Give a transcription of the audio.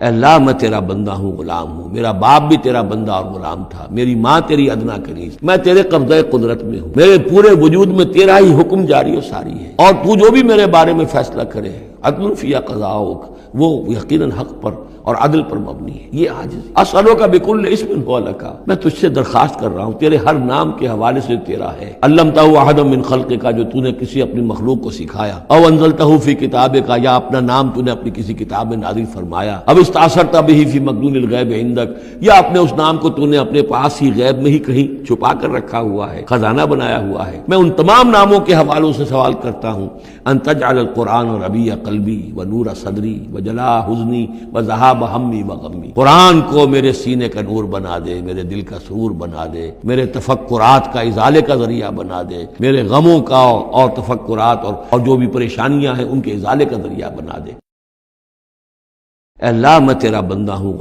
اے اللہ میں تیرا بندہ ہوں، غلام ہوں، میرا باپ بھی تیرا بندہ اور غلام تھا، میری ماں تیری ادنا کنیز، میں تیرے قبضہ قدرت میں ہوں، میرے پورے وجود میں تیرا ہی حکم جاری و ساری ہے، اور تو جو بھی میرے بارے میں فیصلہ کرے عدل فی قضاؤک، وہ یقیناً حق پر اور عدل پر مبنی ہے۔ یہ عاجز اسألوک بکل اسم هو لک، میں تجھ سے درخواست کر رہا ہوں تیرے ہر نام کے حوالے سے تیرا ہے، علمتہ احدا من خلقک، جو تو نے کسی اپنی مخلوق کو سکھایا، او انزلتہ فی کتابک، یا اپنا نام تو نے اپنی کسی کتاب میں نازل فرمایا، اب استاثرت بہ فی مکنون الغیب عندک، یا اپنے اس نام کو تو نے اپنے پاس ہی غیب میں ہی کہیں چھپا کر رکھا ہوا ہے، خزانہ بنایا ہوا ہے۔ میں ان تمام ناموں کے حوالوں سے سوال کرتا ہوں، ان تجعل القرآن ربیع قلبی ونور صدری وجلاء حزنی وذہاب ہمی وغمی، قرآن کو میرے سینے کا نور بنا دے، میرے دل کا سرور بنا دے، میرے تفکرات کا ازالے کا ذریعہ بنا دے، میرے غموں کا اور تفکرات اور جو بھی پریشانیاں ہیں ان کے ازالے کا ذریعہ بنا دے۔ اے اللہ میں تیرا بندہ ہوں،